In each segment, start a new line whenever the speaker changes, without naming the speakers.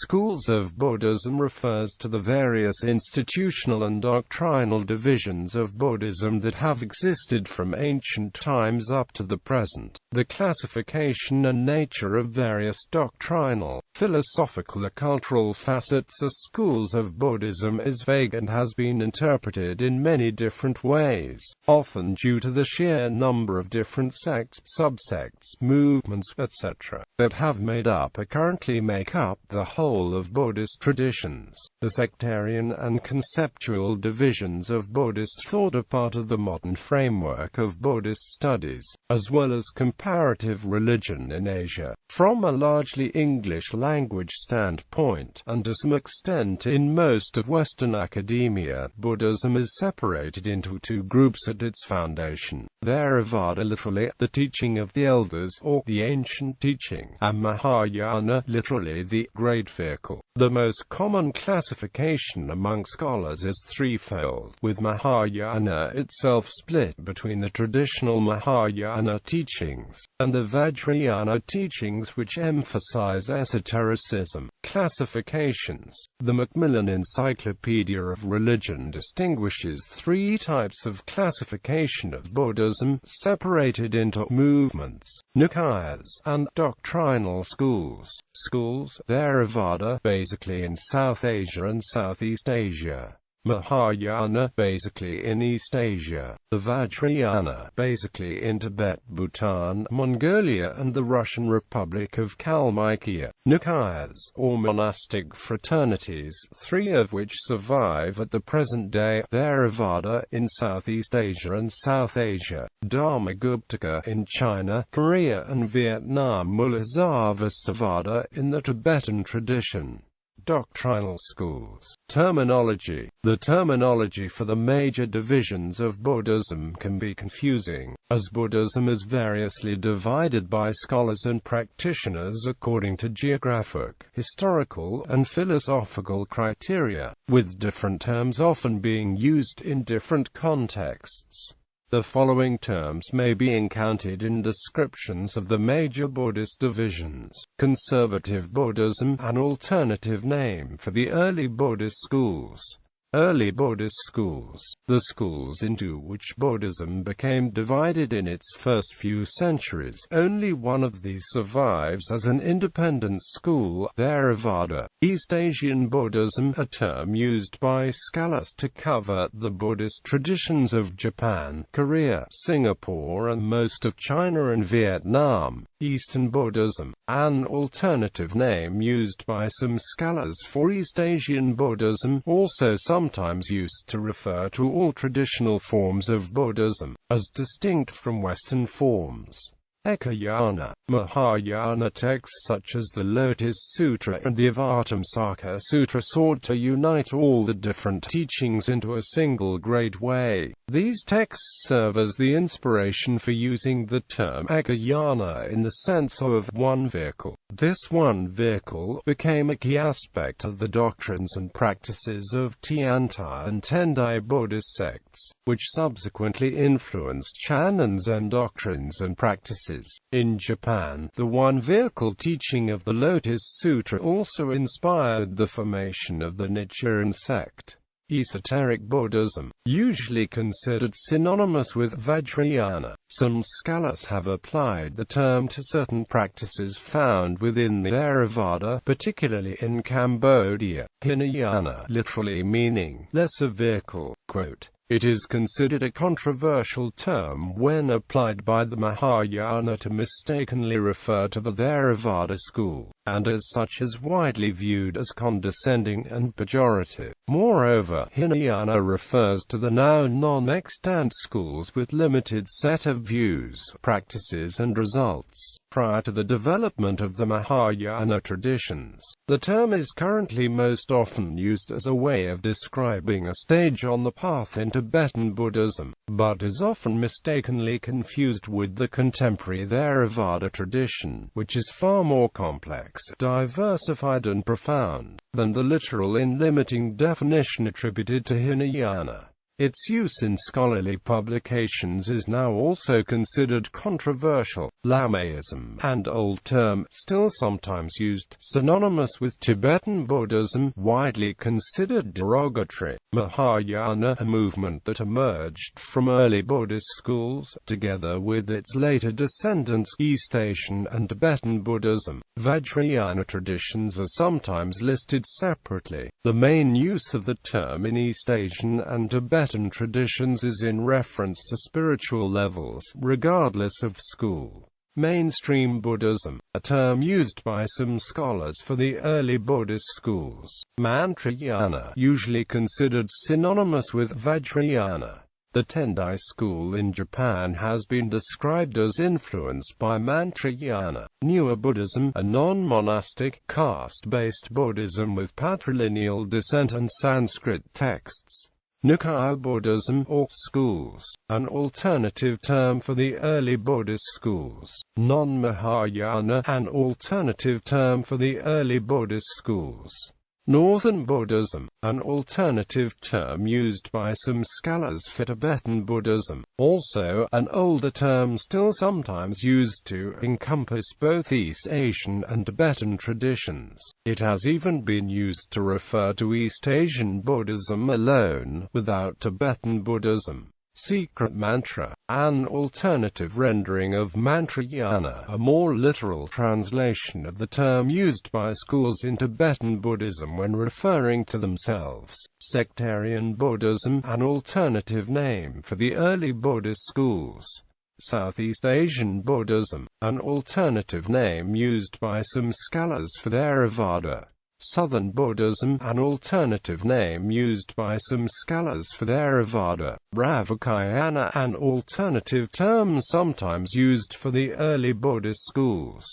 Schools of Buddhism refers to the various institutional and doctrinal divisions of Buddhism that have existed from ancient times up to the present. The classification and nature of various doctrinal, philosophical or cultural facets of schools of Buddhism is vague and has been interpreted in many different ways, often due to the sheer number of different sects, subsects, movements, etc., that have made up or currently make up the whole of Buddhist traditions. The sectarian and conceptual divisions of Buddhist thought are part of the modern framework of Buddhist studies, as well as comparative religion in Asia. From a largely English-language standpoint, and to some extent in most of Western academia, Buddhism is separated into two groups at its foundation: Theravada, literally, the teaching of the elders, or the ancient teaching, and Mahayana, literally, the great vehicle. The most common classification among scholars is threefold, with Mahayana itself split between the traditional Mahayana teachings, and the Vajrayana teachings which emphasize esotericism. Classifications. The Macmillan Encyclopedia of Religion distinguishes three types of classification of Buddhism, separated into movements, nikayas, and doctrinal schools. Schools: Theravada, basically in South Asia and Southeast Asia; Mahayana, basically in East Asia; the Vajrayana, basically in Tibet, Bhutan, Mongolia and the Russian Republic of Kalmykia. Nikayas, or monastic fraternities, three of which survive at the present day: Theravada in Southeast Asia and South Asia, Dharmaguptaka in China, Korea and Vietnam, Mulasarvastivada in the Tibetan tradition. Doctrinal schools. Terminology. The terminology for the major divisions of Buddhism can be confusing, as Buddhism is variously divided by scholars and practitioners according to geographic, historical, and philosophical criteria, with different terms often being used in different contexts. The following terms may be encountered in descriptions of the major Buddhist divisions: conservative Buddhism, an alternative name for the early Buddhist schools. Early Buddhist schools, the schools into which Buddhism became divided in its first few centuries. Only one of these survives as an independent school: Theravada. East Asian Buddhism, a term used by scholars to cover the Buddhist traditions of Japan, Korea, Singapore and most of China and Vietnam. Eastern Buddhism, an alternative name used by some scholars for East Asian Buddhism, also sometimes used to refer to all traditional forms of Buddhism, as distinct from Western forms. Ekayana. Mahayana texts such as the Lotus Sutra and the Avatamsaka Sutra sought to unite all the different teachings into a single great way. These texts serve as the inspiration for using the term Ekayana in the sense of one vehicle. This one vehicle became a key aspect of the doctrines and practices of Tiantai and Tendai Buddhist sects, which subsequently influenced Chan and Zen doctrines and practices. In Japan, the one-vehicle teaching of the Lotus Sutra also inspired the formation of the Nichiren sect. Esoteric Buddhism, usually considered synonymous with Vajrayana. Some scholars have applied the term to certain practices found within the Theravada, particularly in Cambodia. Hinayana, literally meaning lesser vehicle. Quote, "It is considered a controversial term when applied by the Mahayana to mistakenly refer to the Theravada school, and as such is widely viewed as condescending and pejorative. Moreover, Hinayana refers to the now non-extant schools with limited set of views, practices and results, prior to the development of the Mahayana traditions. The term is currently most often used as a way of describing a stage on the path into Tibetan Buddhism, but is often mistakenly confused with the contemporary Theravada tradition, which is far more complex, diversified and profound than the literal and limiting definition attributed to Hinayana. Its use in scholarly publications is now also considered controversial. Lamaism, and old term, still sometimes used, synonymous with Tibetan Buddhism, widely considered derogatory. Mahayana, a movement that emerged from early Buddhist schools, together with its later descendants, East Asian and Tibetan Buddhism. Vajrayana traditions are sometimes listed separately. The main use of the term in East Asian and Tibetan traditions is in reference to spiritual levels, regardless of school. Mainstream Buddhism, a term used by some scholars for the early Buddhist schools. Mantrayana, usually considered synonymous with Vajrayana. The Tendai school in Japan has been described as influenced by Mantrayana. Newer Buddhism, a non-monastic, caste-based Buddhism with patrilineal descent and Sanskrit texts. Nikaya Buddhism, or schools, an alternative term for the early Buddhist schools. Non-Mahayana, an alternative term for the early Buddhist schools. Northern Buddhism, an alternative term used by some scholars for Tibetan Buddhism. Also, an older term still sometimes used to encompass both East Asian and Tibetan traditions. It has even been used to refer to East Asian Buddhism alone, without Tibetan Buddhism. Secret mantra, an alternative rendering of Mantrayana, a more literal translation of the term used by schools in Tibetan Buddhism when referring to themselves. Sectarian Buddhism, an alternative name for the early Buddhist schools. Southeast Asian Buddhism, an alternative name used by some scholars for Theravada. Southern Buddhism, an alternative name used by some scholars for Theravada. Ravikayana, an alternative term sometimes used for the early Buddhist schools.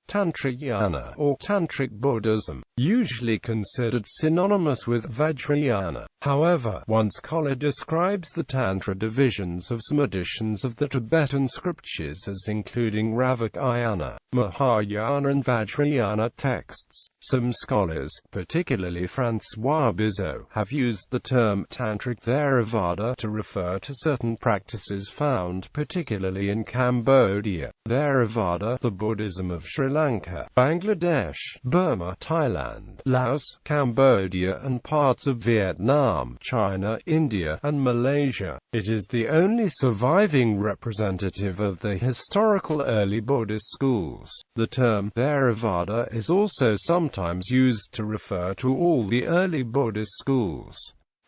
Tantrayana, or Tantric Buddhism, usually considered synonymous with Vajrayana. However, one scholar describes the Tantra divisions of some editions of the Tibetan scriptures as including Ravikayana, Mahayana and Vajrayana texts. Some scholars, particularly François Bizot, have used the term Tantric Theravada to refer to certain practices found particularly in Cambodia. Theravada, the Buddhism of Sri Lanka, Bangladesh, Burma, Thailand, Laos, Cambodia and parts of Vietnam, China, India, and Malaysia. It is the only surviving representative of the historical early Buddhist schools. The term Theravada is also sometimes used to refer to all the early Buddhist schools.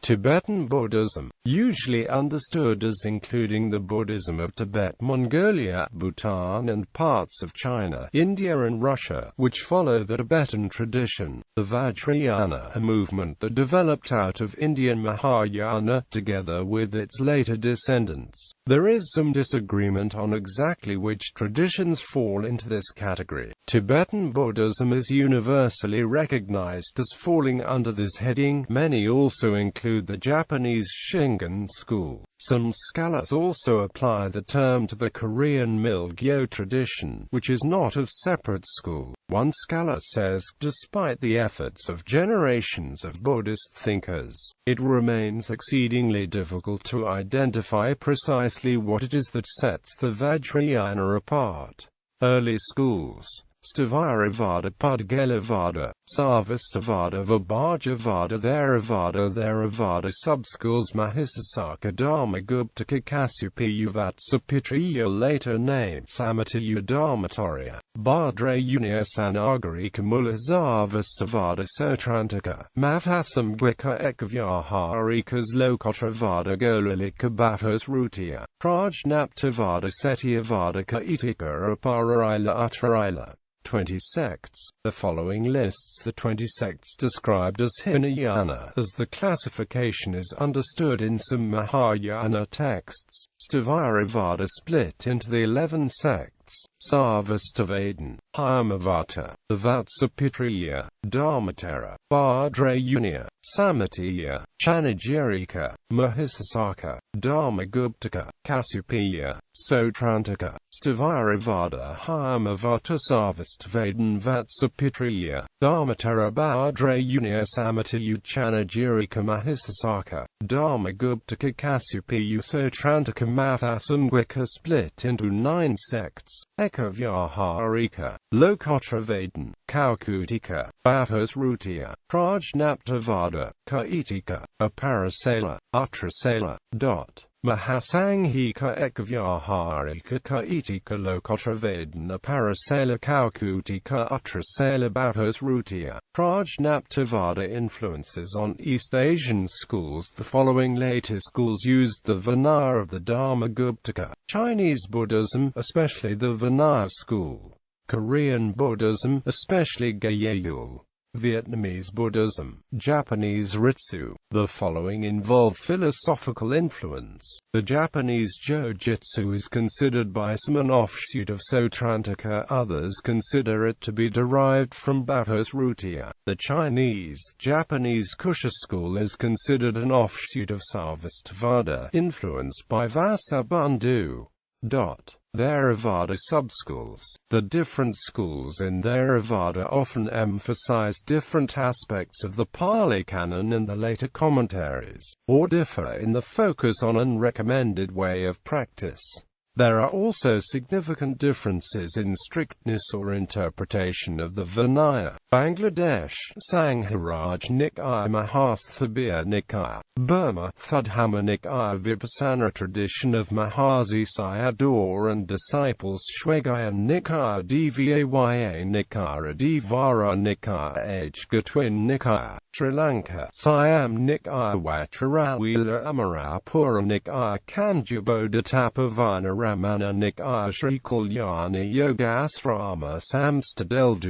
Tibetan Buddhism, usually understood as including the Buddhism of Tibet, Mongolia, Bhutan and parts of China, India and Russia, which follow the Tibetan tradition. The Vajrayana, a movement that developed out of Indian Mahayana, together with its later descendants. There is some disagreement on exactly which traditions fall into this category. Tibetan Buddhism is universally recognized as falling under this heading. Many also include the Japanese Shingon school. Some scholars also apply the term to the Korean Milgyo tradition, which is not of separate school. One scholar says, despite the efforts of generations of Buddhist thinkers, it remains exceedingly difficult to identify precisely what it is that sets the Vajrayana apart. Early schools: Theravada, Pudgalavada, Sarvastivada, Vibhajavada, Theravada subschools Mahisasaka Dharmaguptaka Kasyapayuvatsapitaya, later name Samataya Dharmatorya, Bhadrayunya Sanagarika Mulazarvastivada Sotrantika, Mavasamgwika Ekavyaharika's Lokotravada Golalika Bhatas Rutiya, Prajnaptavada Setyavada Kaitika Apararila Uttarila. 20 sects. The following lists the 20 sects described as Hinayana, as the classification is understood in some Mahayana texts. Theravada split into the 11 sects: Sarvastivadin, Hyamavata, the Vatsapitriya, Dharmatara, Bhadrayunya, Samatya, Chanajirika, Mahisasaka, Dharmaguptaka, Kasupiya, Sotrantaka, Stavaravada Hyamavata Sarvastvadan Vatsapitriya, Dharmatara Bhadrayunya Samatayu Chanajirika Mahisasaka, Dharmaguptaka Kasupiyu Sotrantaka Mathasangwika split into 9 sects: Ekavyaharika, Lokotravadan, Kaukutika, Bhavasrutiya, Prajnaptavada, Kaitika, Aparasala, Utrasala, Mahasanghika Ekavyaharika Kaitika Lokotravadan Aparasala Kaukutika Utrasala Bhavasrutiya, Prajnaptavada. Influences on East Asian schools. The following later schools used the Vinaya of the Dharmaguptaka: Chinese Buddhism, especially the Vinaya school; Korean Buddhism, especially Gyeyul; Vietnamese Buddhism; Japanese Ritsu. The following involve philosophical influence. The Japanese Jojitsu is considered by some an offshoot of Sotrantaka, others consider it to be derived from Bhavasrutiya. The Chinese-Japanese Kusha school is considered an offshoot of Sarvastivada, influenced by Vasubandhu. Theravada subschools. The different schools in Theravada often emphasize different aspects of the Pali Canon and the later commentaries, or differ in the focus on and recommended way of practice. There are also significant differences in strictness or interpretation of the Vinaya. Bangladesh, Sangharaj Nikaya, Mahasthabir Nikaya; Burma, Thudhamma Nikaya, Vipassana tradition of Mahasi Sayadaw and disciples, Shwegayan Nikaya, Dvaya Nikaya, Dvara Nikaya, Gatwin Nikaya; Sri Lanka, Siam Nikaya, Vajrayana Amarapura Nikaya, Kanjabodha Tapavana Ramana Nikaya, Sri Kalyana Yogasrama, Samstadel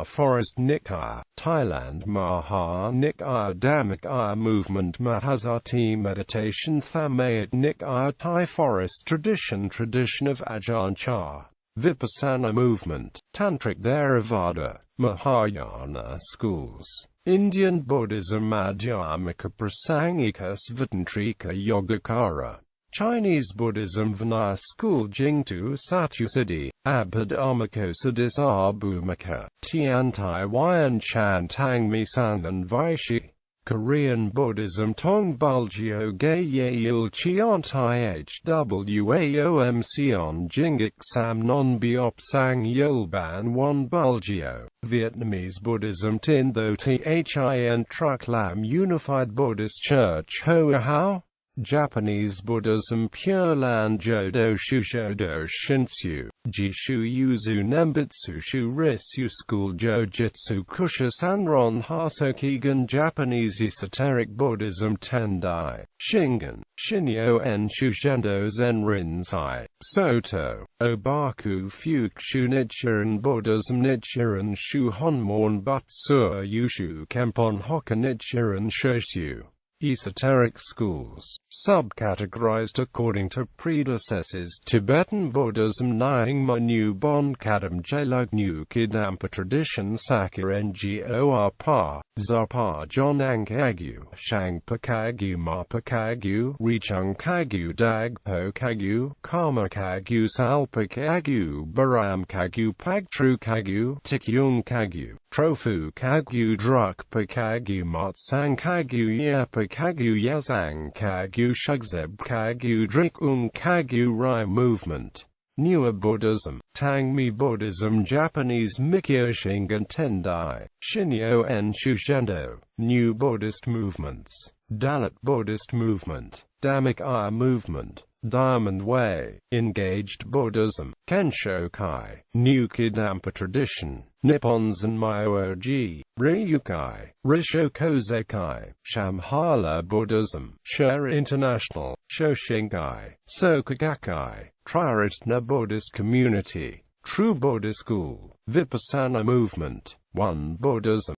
Forest Nikaya; Thailand, Maha Nikaya, Dhammakaya movement, Mahazati meditation, Thamayat Nikaya, Thai forest tradition of Ajahn Chah; Vipassana movement, Tantric Theravada, Mahayana schools; Indian Buddhism, Madhyamika Prasangika, Svatantrika Yogacara; Chinese Buddhism, Vinaya school, Jingtu Satyasiddhi, Abhidharmakosadis Abhumika, Tiantai Wayan Chan Tangmi Sandan Vaishi; Korean Buddhism, Tong Bulgyo Gayayul Chiantai Hwaom Sion Jingik Sam Non Biop Sang Yulban Wan Bulgyo; Vietnamese Buddhism, Tin Tho Thin Truc Lam Unified Buddhist Church Hoa Hao; Japanese Buddhism, Pure Land Jodo Shushodo Shinshu, Jishu Yuzu Nembutsu Shu Risu School Jojitsu Kusha Sanron Hasokigan; Japanese Esoteric Buddhism, Tendai, Shingen, Shinyo En Shujendo Zen Rinzai, Soto, Obaku Fukushu Nichiren Buddhism, Nichiren Shu Honmon Butsur Yushu Kempon Hoka Nichiren Shoshu. Esoteric schools, subcategorized according to predecessors: Tibetan Buddhism, Nyingma New Bon Kadam Jalug New Kidampa tradition, Sakya Ngor Pa, Zapa John Kagyu, Shangpa Kagyu, Mapa Kagyu, Richung Kagyu, Dagpo Kagyu, Karma Kagyu, Salpa Kagyu, Baram Kagyu, Pagtru Kagyu, Tikyung Kagyu, Trofu Kagyu, Drukpa Kagyu, Motsang Kagyu, Yepa Kagyu, Yazang Kagyu, Shugzeb Kagyu, Drikung Kagyu. Rai movement, Newer Buddhism, Tangmi Buddhism, Japanese Mikyo Shingon Tendai, Shinyo En Shujendo. New Buddhist movements, Dalit Buddhist movement, Dhammakaya movement, Diamond Way, Engaged Buddhism, Kenshokai, New Kidampa tradition, Nippons and Myoji, Ryukai, Rishokozekai, Shamhala Buddhism, Share International, Shoshinkai, Soka-gakkai, Triratna Buddhist community, True Buddhist school, Vipassana movement, One Buddhism.